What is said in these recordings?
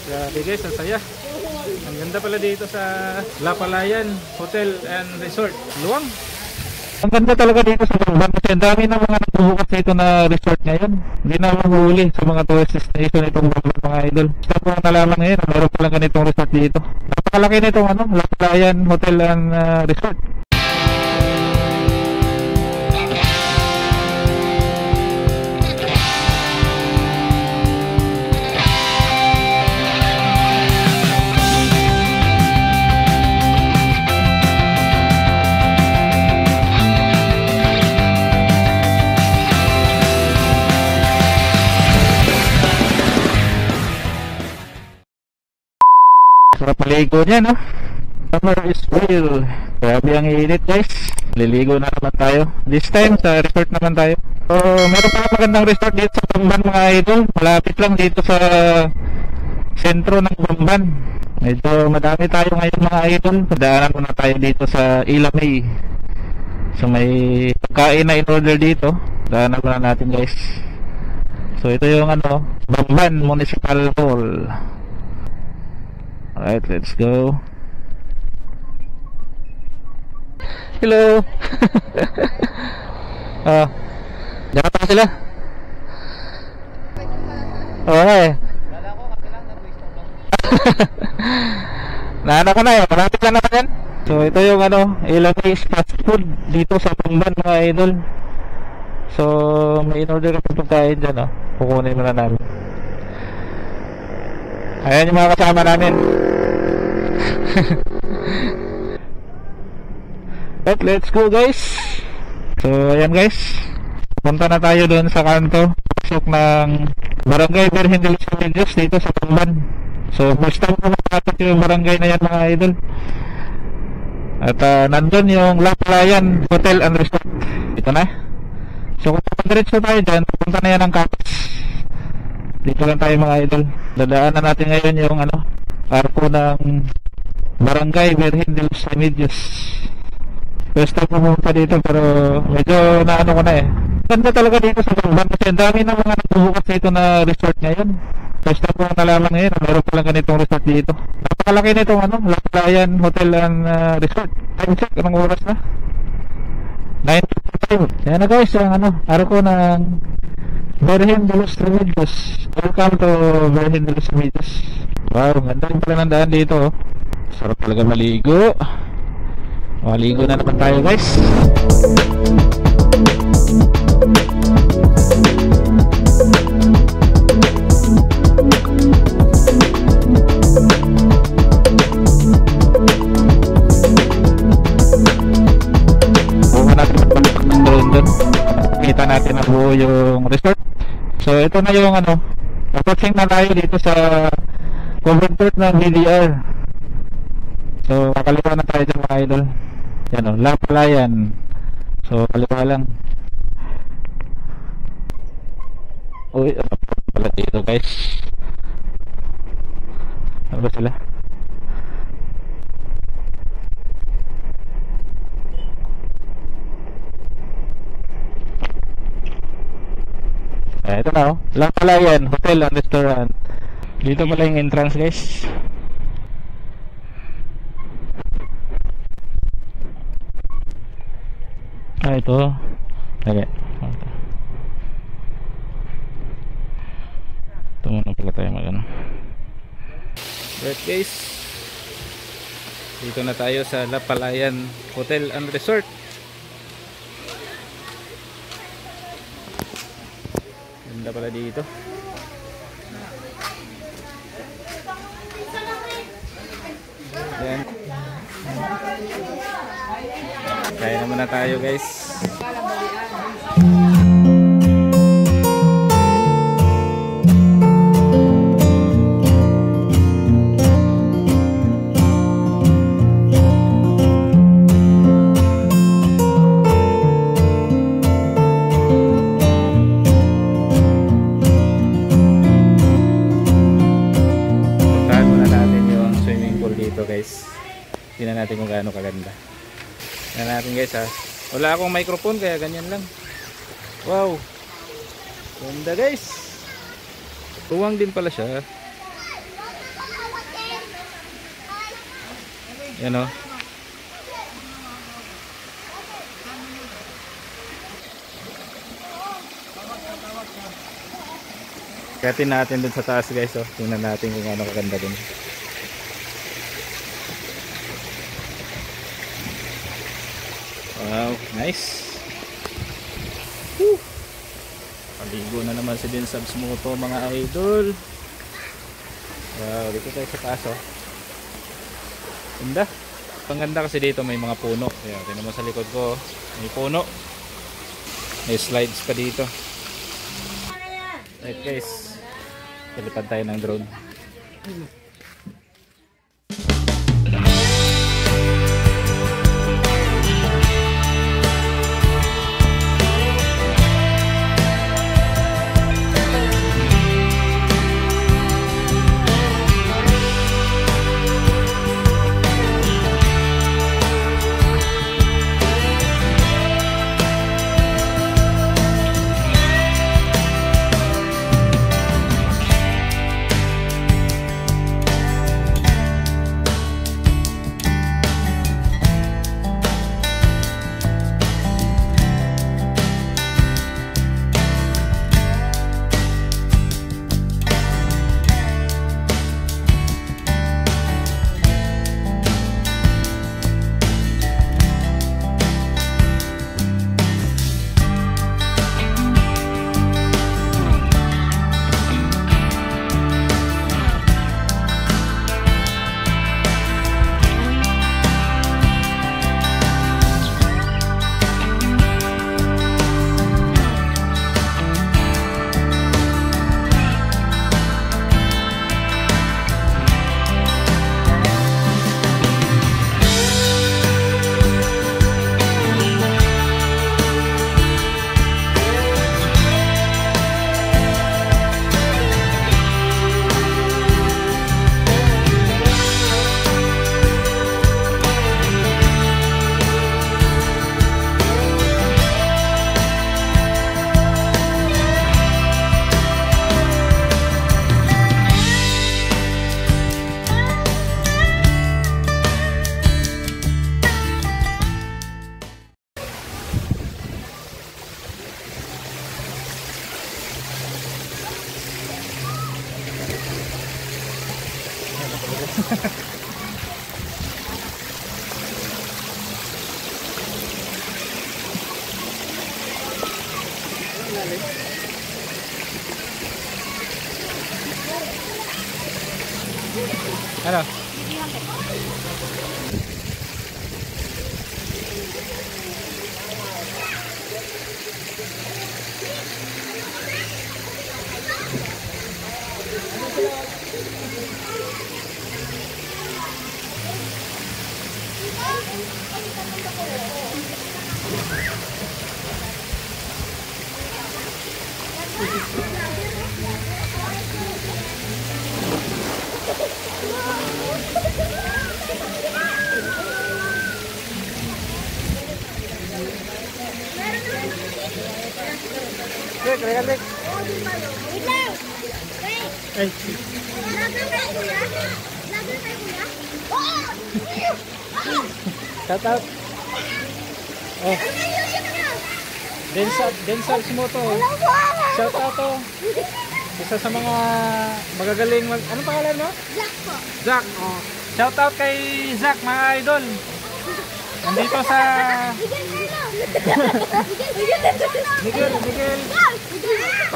Grabe guys, ang saya. Ang ganda pala dito sa La Palayan Hotel and Resort. Luwang. Ang ganda talaga dito sa Bamban kasi ang dami ng mga nagbubukas dito na resort ngayon. Hindi na mahuli sa mga tourist destination itong Bamban mga idol. Basta po ang nalaman ngayon, meron palang ganitong resort dito. Napakalaki na itong La Palayan Hotel and Resort. Sarap maligo niya, no? Summer is real. Grabe ang init, guys. Liligo na naman tayo. This time, sa resort naman tayo. So, meron pa magandang resort dito sa Bamban, mga idol. Malapit lang dito sa sentro ng Bamban. Medyo madami tayo ngayon, mga idol. Padaanan muna tayo dito sa Ilamay. So, may pagkain na in-order dito. Padaanan muna natin, guys. So, ito yung Bamban Municipal Hall. Alright, let's go. Hello. Diyan pa sila. Okay. Kala ko kasi lang nag-waste ako. Nahanap ko na eh. Malapit lang naman yan. So ito yung Ilamay fast food dito sa Bamban, mga idol. So may in-order ka pagkain dyan, kukunin mo na namin. Ayan yung mga kasama namin. Right, let's go guys. So ayan guys, punta na tayo doon sa kanto, pasok ng Barangay Virgen de los Remedios dito sa Bamban. So first time ko makatok yung barangay na yan, mga idol. At nandun yung La Palayan Hotel and Resort. Ito na. So kung papandiretso tayo dyan, pupunta na yan ang Capas. Dito lang tayo, mga idol. Dadaanan natin ngayon yung arko ng Barangay Virgen de los Remedios. First time pumunta dito pero medyo ko na eh. Ganda talaga dito sa Bamban kasi ang dami ng mga nagbubukas dito na resort ngayon. First time ko nalaman ngayon, meron palang ganitong resort dito. Napakalaki na itong La Palayan Hotel and Resort. Time check, anong oras na? 9:55. Yan na guys, ang arko ng Virgen de los Remedios. Welcome to Virgen de los Remedios. Wow, ganda rin pala ng daan dito. Sarap talaga maligo. Maligo na naman tayo guys. Buka natin magpalipak ng drone dun. Kita natin na buo yung resort. So ito na yung approaching na tayo dito sa covered court ng BDR. So kakaliwa na tayo dyan, mga idol. Yan La Palayan. So kaliwa lang. Uy, pala dito guys. Ano ba sila? Ito na La Palayan Hotel and Restaurant. Dito pala yung entrance guys. Ito. Okay. Ito muna pala tayo Right guys, dito na tayo sa La Palayan Hotel and Resort. Ganda pala dito. Yan. Kaya naman na tayo guys. Tingnan natin kung gaano kaganda. Tingnan natin guys ha. Wala akong microphone kaya ganyan lang. Wow. Ganda guys. Tuwang din pala siya. Yan o. Katin natin dun sa taas guys, oh. Tingnan natin kung ano kaganda dun. Wow, nice. Woo! Paligo na naman si Din Subs Moto mga idol. Wow, dito tayo sa taas, oh. Ganda. Panganda kasi dito may mga puno. Ayan, tingnan mo sa likod ko, oh. May puno. May slides pa dito. Right guys, palipad tayo ng drone. Ano? Wait lang. Wait. Ay. Lagan tayo, kuya. Lagan tayo, kuya. Shout out. Oh. Densals mo to. Shout out to. Isa sa mga magagaling ano pangalan mo? Zack po. Zack. Oh. Shout out kay Zack mga idol. Nandito sa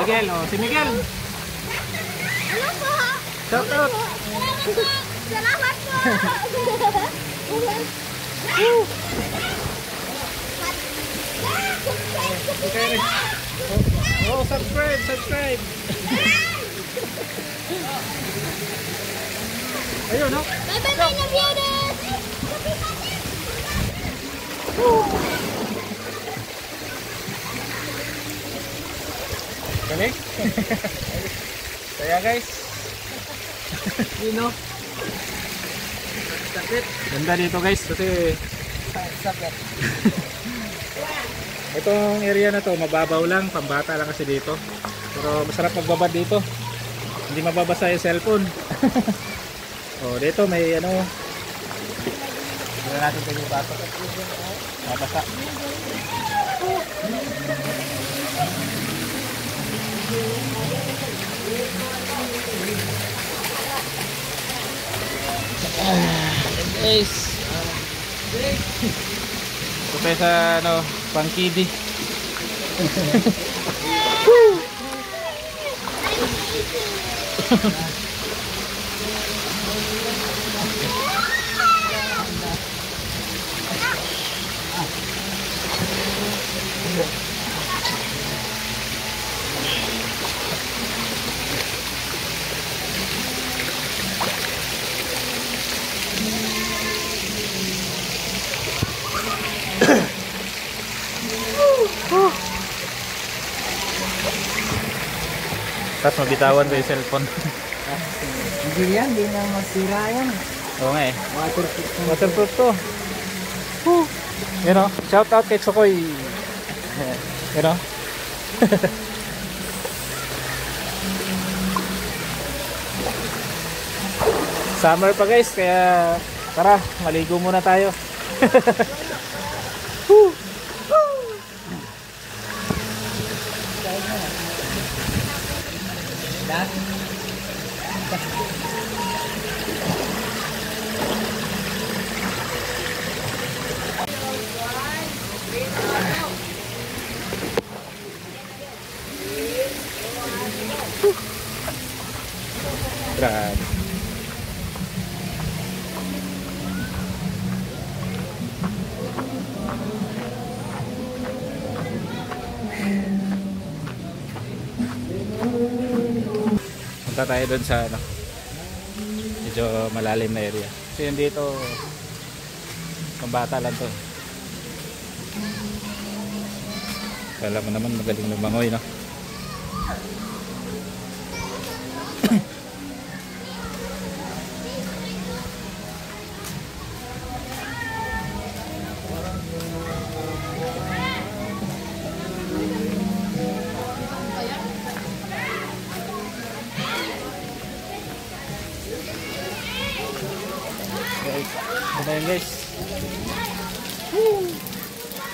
Miguel, oh, si Miguel. Hello po. Shout out. Salamat po. Okay. Oh, subscribe. Ayun, no? Bye-bye mga viewers. Galing? Kaya guys. Sino? Ganda dito guys kasi Sakit. itong area na to mababaw lang, pambata lang kasi dito. Pero masarap magbabad dito. Hindi mababasa yung cellphone. Oh, dito may ano Tignan natin kung yung bato. Mabasa. Guys. Ito tayo sa ano, pangkidi. Tapos mabitawan ko yung cellphone. Hindi yan, hindi na masira yan. Oo nga eh. Waterproof. Waterproof to. You know, shout out kay Chokoy. You know. Summer pa guys, kaya tara, maligo muna tayo. Grabe. Punta tayo doon sa ano, medyo malalim na area. Kasi yun dito, pambata lang to. Alam mo naman magaling lumangoy, no? Ito na yun guys.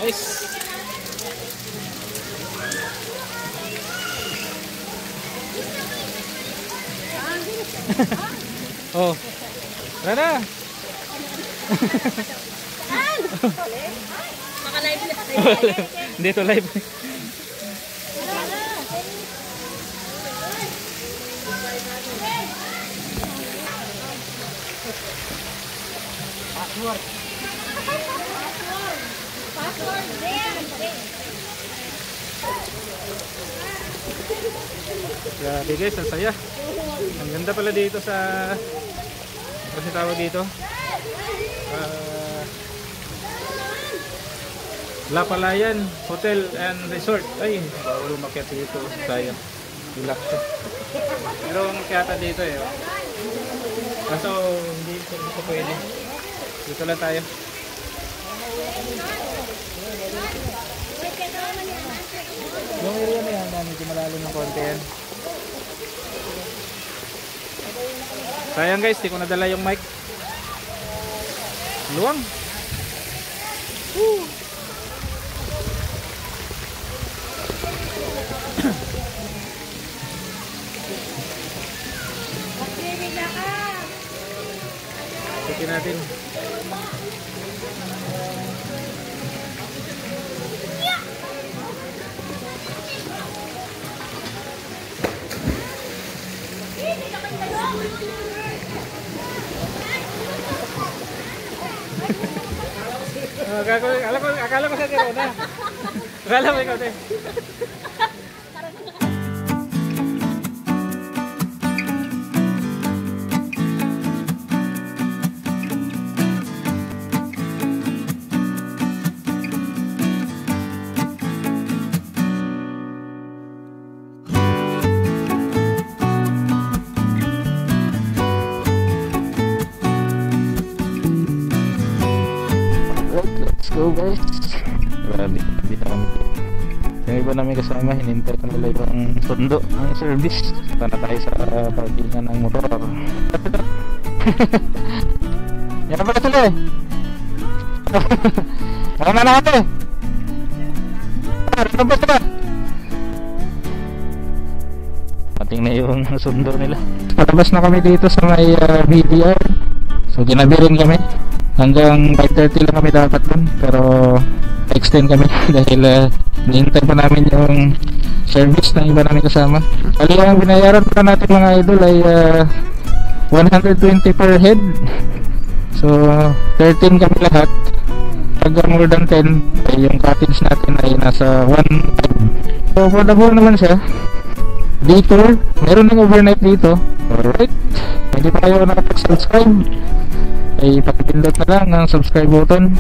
Nice. Oh. Tara na. Maka-live na. Hindi to live. Password. Password there. Grabe guys, ang saya. Ang ganda pala dito sa, kasi tawag dito, La Palayan Hotel and Resort. Ay, bawal umakyat dito. Sayang. Relax siya. Pero ang akyata dito eh. Kaso hindi ko pwede. Dito lang tayo. Yung area na yan, medyo malalim ng konti yan. Sayang guys, di ko nadala yung mic. Luwang. Check natin. Akala ko sa tiro na. Akala ko ikaw din. Let's go guys. Grabe, hindi na kami. Yung iba namin kasama, hinintay ko nila yung sundo ng service. Punta na tayo sa parkingan ng motor. Yan na pala sila eh. Mauna na kami. Lumabas na. Pating na yung sundo nila. Palabas na kami dito sa may BDR. So ginabi rin kami. Hanggang 5:30 lang kami dapat dun. Pero extend kami dahil nihintay pa namin yung service ng iba namin kasama. Kali ang binayaran pa natin mga idol ay 120 per head. So 13 kami lahat. Pag more than 10 ay yung cottage natin ay nasa 1. So affordable naman siya. Detour, meron ng overnight dito. Alright, hindi pa kayo nakapag-subscribe ay pakipindot na lang ang subscribe button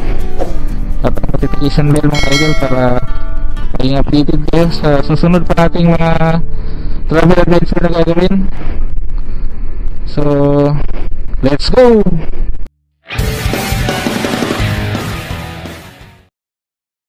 at ang notification bell mga idol para maging updated kayo sa susunod pa nating mga travel adventure na gagawin. So let's go!